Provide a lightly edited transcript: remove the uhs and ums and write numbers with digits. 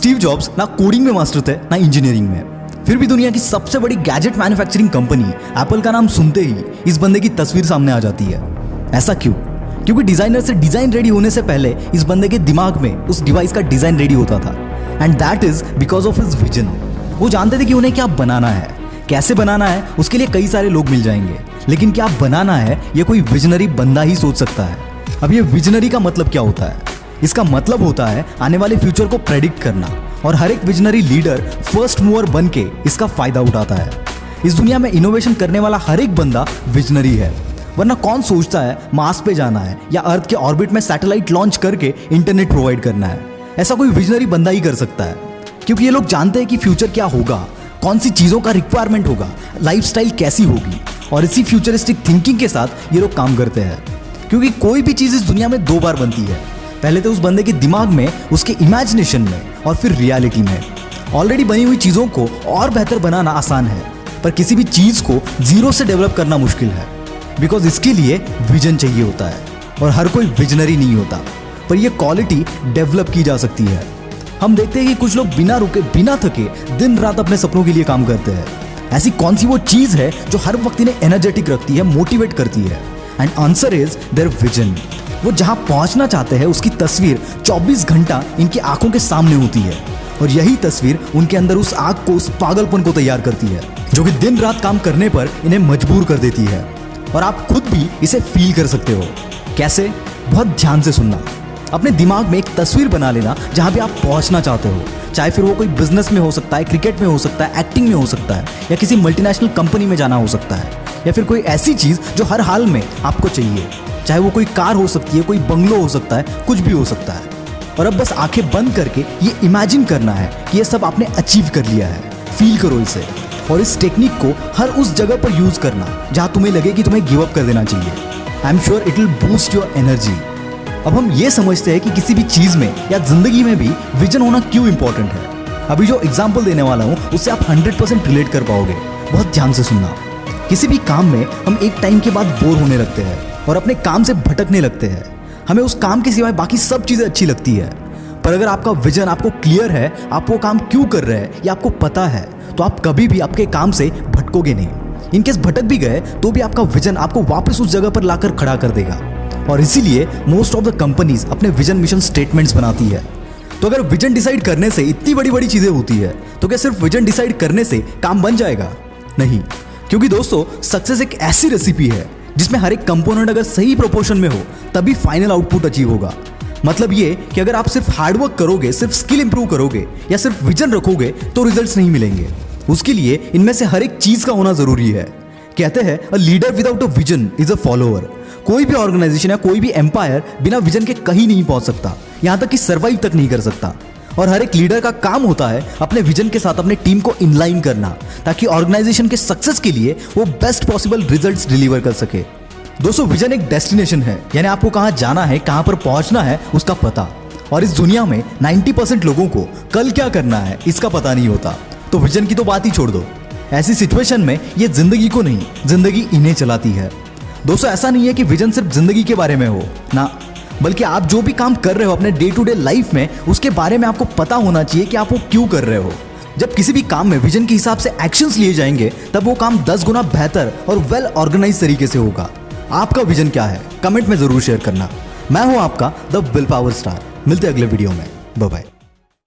Steve jobs ना coding में master थे ना इंजीनियरिंग में, फिर भी दुनिया की सबसे बड़ी गैजेट मैन्युफैक्चरिंग कंपनी एप्पल का नाम सुनते ही इस बंदे की तस्वीर सामने आ जाती है। ऐसा क्यों? क्योंकि डिजाइनर से डिजाइन रेडी होने से पहले इस बंदे के दिमाग में उस डिवाइस का डिजाइन रेडी होता था, and that is because of his vision. वो जानते थे कि उन्हें क्या बनाना है, कैसे बनाना है, उसके लिए कई सारे लोग मिल जाएंगे, लेकिन क्या बनाना है ये कोई विजनरी बंदा ही सोच सकता है। अब ये विजनरी का मतलब क्या होता है? इसका मतलब होता है आने वाले फ्यूचर को प्रेडिक्ट करना, और हर एक विजनरी लीडर फर्स्ट मूवर बन के इसका फायदा उठाता है। इस दुनिया में इनोवेशन करने वाला हर एक बंदा विजनरी है, वरना कौन सोचता है मार्स पे जाना है या अर्थ के ऑर्बिट में सैटेलाइट लॉन्च करके इंटरनेट प्रोवाइड करना है। ऐसा कोई विजनरी बंदा ही कर सकता है, क्योंकि ये लोग जानते हैं कि फ्यूचर क्या होगा, कौन सी चीज़ों का रिक्वायरमेंट होगा, लाइफस्टाइल कैसी होगी, और इसी फ्यूचरिस्टिक थिंकिंग के साथ ये लोग काम करते हैं। क्योंकि कोई भी चीज़ इस दुनिया में दो बार बनती है, पहले तो उस बंदे के दिमाग में, उसके इमेजिनेशन में, और फिर रियलिटी में। ऑलरेडी बनी हुई चीज़ों को और बेहतर बनाना आसान है, पर किसी भी चीज़ को जीरो से डेवलप करना मुश्किल है, बिकॉज इसके लिए विजन चाहिए होता है, और हर कोई विजनरी नहीं होता, पर यह क्वालिटी डेवलप की जा सकती है। हम देखते हैं कि कुछ लोग बिना रुके बिना थके दिन रात अपने सपनों के लिए काम करते हैं। ऐसी कौन सी वो चीज़ है जो हर वक्त इन्हें एनर्जेटिक रखती है, मोटिवेट करती है? And answer is their vision. वो जहां पहुंचना चाहते हैं उसकी तस्वीर 24 घंटा इनकी आंखों के सामने होती है, और यही तस्वीर उनके अंदर उस आग को, उस पागलपन को तैयार करती है, जो कि दिन रात काम करने पर इन्हें मजबूर कर देती है। और आप खुद भी इसे फील कर सकते हो। कैसे? बहुत ध्यान से सुनना। अपने दिमाग में एक तस्वीर बना लेना जहां भी आप पहुंचना चाहते हो, चाहे फिर वो कोई बिजनेस में हो सकता है, क्रिकेट में हो सकता है, एक्टिंग में हो सकता है, या किसी मल्टीनेशनल कंपनी में जाना हो सकता है, या फिर कोई ऐसी चीज़ जो हर हाल में आपको चाहिए, चाहे वो कोई कार हो सकती है, कोई बंगलो हो सकता है, कुछ भी हो सकता है। और अब बस आंखें बंद करके ये इमेजिन करना है कि ये सब आपने अचीव कर लिया है। फील करो इसे, और इस टेक्निक को हर उस जगह पर यूज करना जहां तुम्हें लगे कि तुम्हें गिव अप कर देना चाहिए। I am sure it will boost your energy. अब हम ये समझते हैं कि किसी भी चीज़ में या जिंदगी में भी विजन होना क्यों इंपॉर्टेंट है। अभी जो एग्जाम्पल देने वाला हूँ उससे आप 100% रिलेट कर पाओगे। बहुत ध्यान से सुनना। किसी भी काम में हम एक टाइम के बाद बोर होने लगते हैं और अपने काम से भटकने लगते हैं। हमें उस काम के सिवाय बाकी सब चीज़ें अच्छी लगती है, पर अगर आपका विजन आपको क्लियर है, आप वो काम क्यों कर रहे हैं या आपको पता है, तो आप कभी भी आपके काम से भटकोगे नहीं। इनकेस भटक भी गए तो भी आपका विजन आपको वापस उस जगह पर लाकर खड़ा कर देगा। और इसीलिए मोस्ट ऑफ द कंपनीज अपने विजन मिशन स्टेटमेंट्स बनाती है। तो अगर विजन डिसाइड करने से इतनी बड़ी बड़ी चीजें होती है, तो क्या सिर्फ विजन डिसाइड करने से काम बन जाएगा? नहीं, क्योंकि दोस्तों सक्सेस एक ऐसी रेसिपी है जिसमें हर एक कंपोनेंट अगर सही प्रोपोर्शन में हो तभी फाइनल आउटपुट अचीव होगा। मतलब ये कि अगर आप सिर्फ हार्डवर्क करोगे, सिर्फ स्किल इंप्रूव करोगे, या सिर्फ विजन रखोगे तो रिजल्ट्स नहीं मिलेंगे। उसके लिए इनमें से हर एक चीज का होना जरूरी है। कहते हैं a leader without a vision is a follower. कोई भी ऑर्गेनाइजेशन या कोई भी एम्पायर बिना विजन के कहीं नहीं पहुंच सकता, यहां तक कि सर्वाइव तक नहीं कर सकता। और हर एक लीडर का काम होता है अपने विजन के साथ अपने टीम को इनलाइन करना, ताकि ऑर्गेनाइजेशन के सक्सेस के लिए वो बेस्ट पॉसिबल रिजल्ट्स डिलीवर कर सके। दोस्तों, विजन एक डेस्टिनेशन है, यानी आपको कहां जाना है, कहां पर पहुंचना है उसका पता। और इस दुनिया में 90% लोगों को कल क्या करना है इसका पता नहीं होता, तो विजन की तो बात ही छोड़ दो। ऐसी सिचुएशन में ये जिंदगी को नहीं, जिंदगी इन्हें चलाती है। दोस्तों, ऐसा नहीं है कि विजन सिर्फ जिंदगी के बारे में हो ना, बल्कि आप जो भी काम कर रहे हो अपने डे टू डे लाइफ में, उसके बारे में आपको पता होना चाहिए कि आप वो क्यों कर रहे हो। जब किसी भी काम में विजन के हिसाब से एक्शंस लिए जाएंगे, तब वो काम 10 गुना बेहतर और वेल ऑर्गेनाइज तरीके से होगा। आपका विजन क्या है? कमेंट में जरूर शेयर करना। मैं हूं आपका द विल पावर स्टार। मिलते हैं अगले वीडियो में। Bye bye.